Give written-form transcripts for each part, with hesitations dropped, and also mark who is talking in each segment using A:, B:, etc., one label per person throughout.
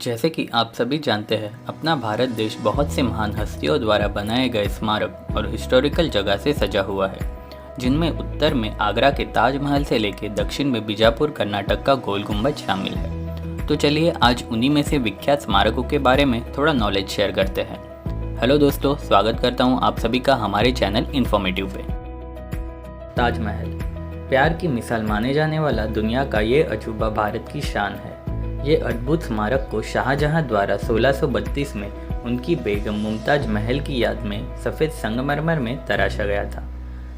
A: जैसे कि आप सभी जानते हैं, अपना भारत देश बहुत से महान हस्तियों द्वारा बनाए गए स्मारक और हिस्टोरिकल जगह से सजा हुआ है, जिनमें उत्तर में आगरा के ताजमहल से लेकर दक्षिण में बीजापुर कर्नाटक का गोल गुंबद शामिल है। तो चलिए आज उन्हीं में से विख्यात स्मारकों के बारे में थोड़ा नॉलेज शेयर करते हैं। हेलो दोस्तों, स्वागत करता हूँ आप सभी का हमारे चैनल इन्फॉर्मेटिव पे। ताजमहल प्यार की मिसाल माने जाने वाला दुनिया का ये अजूबा भारत की शान है। ये अद्भुत स्मारक को शाहजहां द्वारा 1632 में उनकी बेगम मुमताज महल की याद में सफ़ेद संगमरमर में तराशा गया था।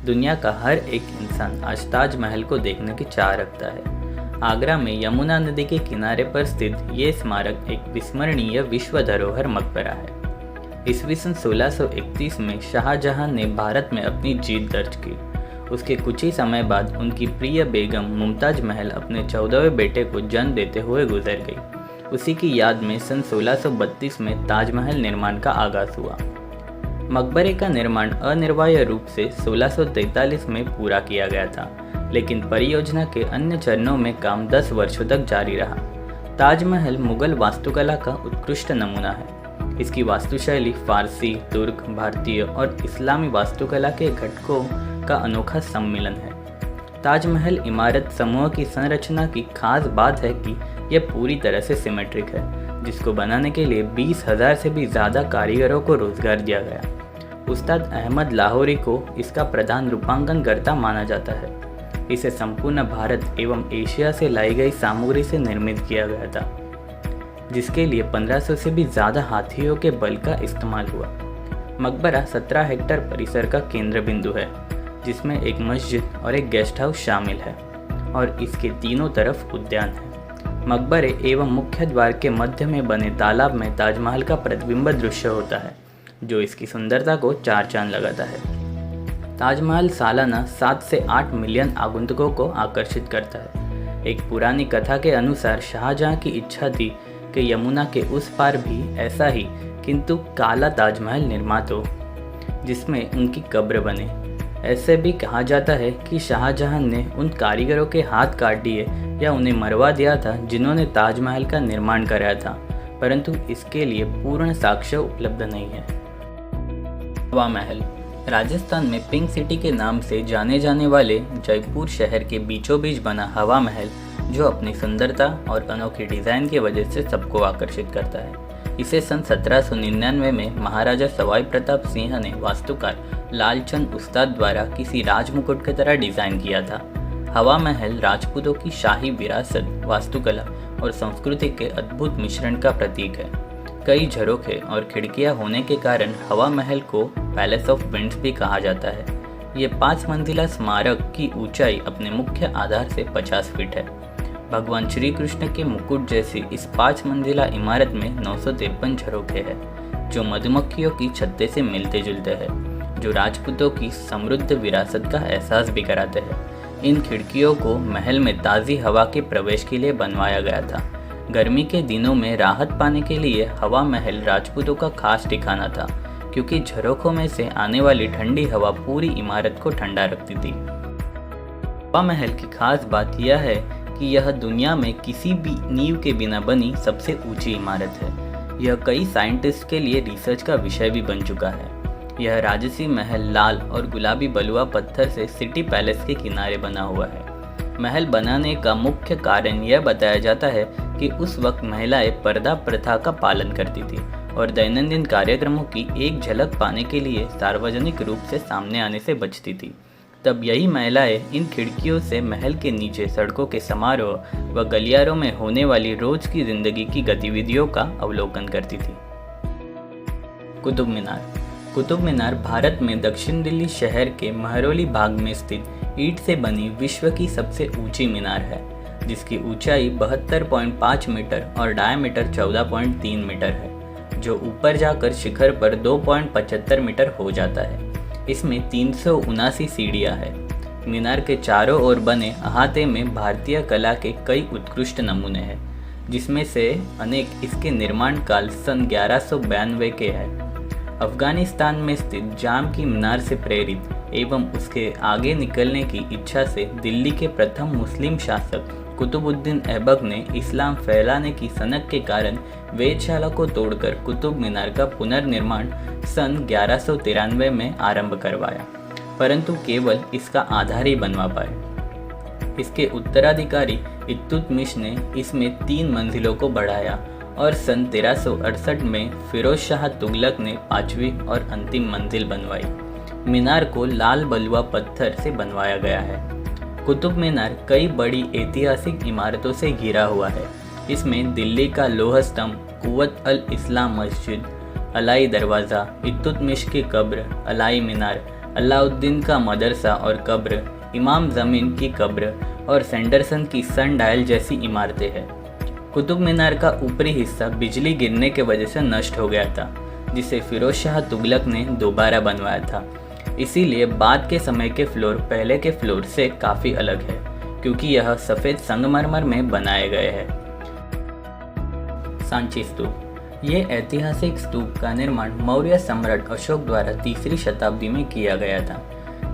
A: दुनिया का हर एक इंसान आज ताजमहल को देखने की चाह रखता है। आगरा में यमुना नदी के किनारे पर स्थित ये स्मारक एक विस्मरणीय विश्व धरोहर मकबरा है। ईस्वी सन 1631 में शाहजहां ने भारत में अपनी जीत दर्ज की। उसके कुछ ही समय बाद उनकी प्रिय बेगम मुमताज महल अपने 14वें बेटे को जन्म देते हुए गुजर गई। उसी की याद में सन 1632 में ताजमहल निर्माण का आगाज हुआ। मकबरे का निर्माण अनिवार्य रूप से 1643 में पूरा किया गया था, लेकिन परियोजना के अन्य चरणों में काम 10 वर्षों तक जारी रहा। ताजमहल मुगल वास्तुकला का उत्कृष्ट नमूना है। इसकी वास्तुशैली फारसी, तुर्क, भारतीय और इस्लामी वास्तुकला के घटकों का अनोखा सम्मिलन है। ताजमहल इमारत समूह की संरचना की खास बात है कि यह पूरी तरह से सिमेट्रिक है, जिसको बनाने के लिए 20,000 से भी ज़्यादा कारीगरों को रोजगार दिया गया। उस्ताद अहमद लाहौरी को इसका प्रधान रूपांकन कर्ता माना जाता है। इसे संपूर्ण भारत एवं एशिया से लाई गई सामग्री से निर्मित किया गया था, जिसके लिए 1500 से भी ज़्यादा हाथियों के बल का इस्तेमाल हुआ। मकबरा 17 हेक्टेयर परिसर का केंद्र बिंदु है, जिसमें एक मस्जिद और एक गेस्ट हाउस शामिल है और इसके तीनों तरफ उद्यान है। मकबरे एवं मुख्य द्वार के मध्य में बने तालाब में ताजमहल का प्रतिबिंब दृश्य होता है, जो इसकी सुंदरता को चार चांद लगाता है। ताजमहल सालाना 7 से 8 मिलियन आगंतुकों को आकर्षित करता है। एक पुरानी कथा के अनुसार शाहजहां की इच्छा थी कि यमुना के उस पार भी ऐसा ही किंतु काला ताजमहल निर्मित हो, जिसमें उनकी कब्र बने। ऐसे भी कहा जाता है कि शाहजहां ने उन कारीगरों के हाथ काट दिए या उन्हें मरवा दिया था जिन्होंने ताजमहल का निर्माण कराया था, परंतु इसके लिए पूर्ण साक्ष्य उपलब्ध नहीं है। हवा महल राजस्थान में पिंक सिटी के नाम से जाने जाने वाले जयपुर शहर के बीचों बीच बना हवा महल, जो अपनी सुंदरता और अनोखी डिज़ाइन की वजह से सबको आकर्षित करता है। इसे सन 1799 में महाराजा सवाई प्रताप सिंह ने वास्तुकार लालचंद उस्ताद द्वारा किसी राजमुकुट की तरह डिज़ाइन किया था। हवा महल राजपूतों की शाही विरासत, वास्तुकला और संस्कृति के अद्भुत मिश्रण का प्रतीक है। कई झरोखे और खिड़कियां होने के कारण हवा महल को पैलेस ऑफ विंड्स भी कहा जाता है। ये 5 मंजिला स्मारक की ऊंचाई अपने मुख्य आधार से 50 फीट है। भगवान श्री कृष्ण के मुकुट जैसी इस 5 मंजिला इमारत में 953 झरोखे हैं, जो मधुमक्खियों की छत्ते से मिलते जुलते हैं, जो राजपूतों की समृद्ध विरासत का एहसास भी कराते हैं। इन खिड़कियों को महल में ताज़ी हवा के प्रवेश के लिए बनवाया गया था। गर्मी के दिनों में राहत पाने के लिए हवा महल राजपूतों का खास ठिकाना था, क्योंकि झरोखों में से आने वाली ठंडी हवा पूरी इमारत को ठंडा रखती थी। हवा महल की खास बात यह है कि यह दुनिया में किसी भी नींव के बिना बनी सबसे ऊंची इमारत है। यह कई साइंटिस्ट के लिए रिसर्च का विषय भी बन चुका है। यह राजसी महल लाल और गुलाबी बलुआ पत्थर से सिटी पैलेस के किनारे बना हुआ है। महल बनाने का मुख्य कारण यह बताया जाता है कि उस वक्त महिलाएं पर्दा प्रथा का पालन करती थी और दैनंदिन कार्यक्रमों की एक झलक पाने के लिए सार्वजनिक रूप से सामने आने से बचती थी। तब यही महिलाएं इन खिड़कियों से महल के नीचे सड़कों के समारोह व गलियारों में होने वाली रोज की जिंदगी की गतिविधियों का अवलोकन करती थी। कुतुब मीनार कुतुब मीनार भारत में दक्षिण दिल्ली शहर के महरौली भाग में स्थित ईंट से बनी विश्व की सबसे ऊंची मीनार है, जिसकी ऊंचाई 72.5 मीटर और डायमीटर 14.3 मीटर है, जो ऊपर जाकर शिखर पर 2.75 मीटर हो जाता है। इसमें 379 सीढ़ियाँ हैं। मीनार के चारों ओर बने अहाते में भारतीय कला के कई उत्कृष्ट नमूने हैं, जिसमें से अनेक इसके निर्माण काल सन 1192 के हैं। अफगानिस्तान में स्थित जाम की मीनार से प्रेरित एवं उसके आगे निकलने की इच्छा से दिल्ली के प्रथम मुस्लिम शासक
B: कुतुबुद्दीन ऐबक ने इस्लाम फैलाने की सनक के कारण वेधशाला को तोड़कर कुतुब मीनार का पुनर्निर्माण सन 1193 में आरंभ करवाया, परंतु केवल इसका आधार ही बनवा पाए। इसके उत्तराधिकारी इल्तुतमिश ने इसमें 3 मंजिलों को बढ़ाया और सन 1368 में फिरोज शाह तुगलक ने 5वीं और अंतिम मंजिल बनवाई। मीनार को लाल बलुआ पत्थर से बनवाया गया है। कुतुब मीनार कई बड़ी ऐतिहासिक इमारतों से घिरा हुआ है। इसमें दिल्ली का लोह स्तंभ, कुव्वत अल इस्लाम मस्जिद, अलाई दरवाज़ा, इल्तुतमिश की कब्र, अलाई मीनार, अलाउद्दीन का मदरसा और कब्र, इमाम ज़मीन की कब्र और सैंडरसन की सन डायल जैसी इमारतें हैं। कुतुब मीनार का ऊपरी हिस्सा बिजली गिरने की वजह से नष्ट हो गया था, जिसे फिरोज शाह तुगलक ने दोबारा बनवाया था। इसीलिए बाद के समय के फ्लोर पहले के फ्लोर से काफ़ी अलग है, क्योंकि यह सफ़ेद संगमरमर में बनाए गए हैं। सांची स्तूप। ये ऐतिहासिक स्तूप का निर्माण मौर्य सम्राट अशोक द्वारा 3री शताब्दी में किया गया था।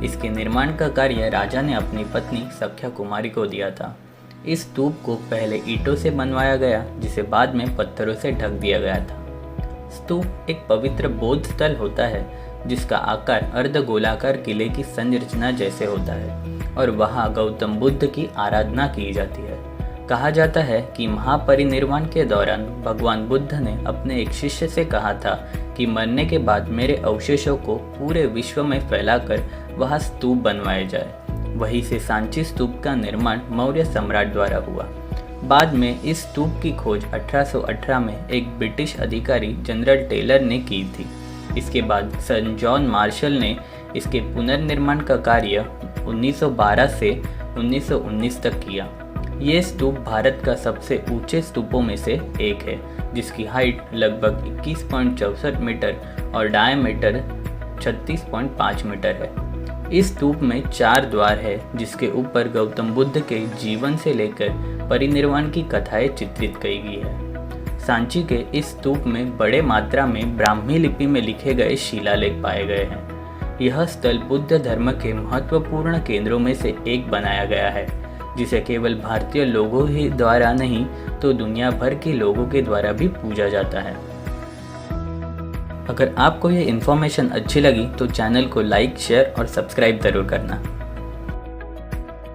B: इसके निर्माण का कार्य राजा ने अपनी पत्नी सख्या कुमारी को दिया था। इस स्तूप को पहले ईंटों से बनवाया गया, जिसे बाद में पत्थरों से ढक दिया गया था। स्तूप एक पवित्र बौद्ध स्थल होता है, जिसका आकार अर्धगोलाकार किले की संरचना जैसे होता है और वहाँ गौतम बुद्ध की आराधना की जाती है। कहा जाता है कि महापरिनिर्वाण के दौरान भगवान बुद्ध ने अपने एक शिष्य से कहा था कि मरने के बाद मेरे अवशेषों को पूरे विश्व में फैलाकर वहाँ स्तूप बनवाए जाए। वहीं से सांची स्तूप का निर्माण मौर्य सम्राट द्वारा हुआ। बाद में इस स्तूप की खोज 1818 में एक ब्रिटिश अधिकारी जनरल टेलर ने की थी। इसके बाद सर जॉन मार्शल ने इसके पुनर्निर्माण का कार्य 1912 से 1919 तक किया। ये स्तूप भारत का सबसे ऊंचे स्तूपों में से एक है, जिसकी हाइट लगभग 21.64 मीटर और डायमीटर 36.5 मीटर है। इस स्तूप में 4 द्वार है, जिसके ऊपर गौतम बुद्ध के जीवन से लेकर परिनिर्वाण की कथाएं चित्रित की गई है। सांची के इस स्तूप में बड़े मात्रा में ब्राह्मी लिपि में लिखे गए शिलालेख पाए गए हैं। यह स्थल बुद्ध धर्म के महत्वपूर्ण केंद्रों में से एक बनाया गया है, जिसे केवल भारतीय लोगों ही द्वारा नहीं तो दुनिया भर के लोगों के द्वारा भी पूजा जाता है। अगर आपको ये इन्फॉर्मेशन अच्छी लगी तो चैनल को लाइक, शेयर और सब्सक्राइब ज़रूर करना।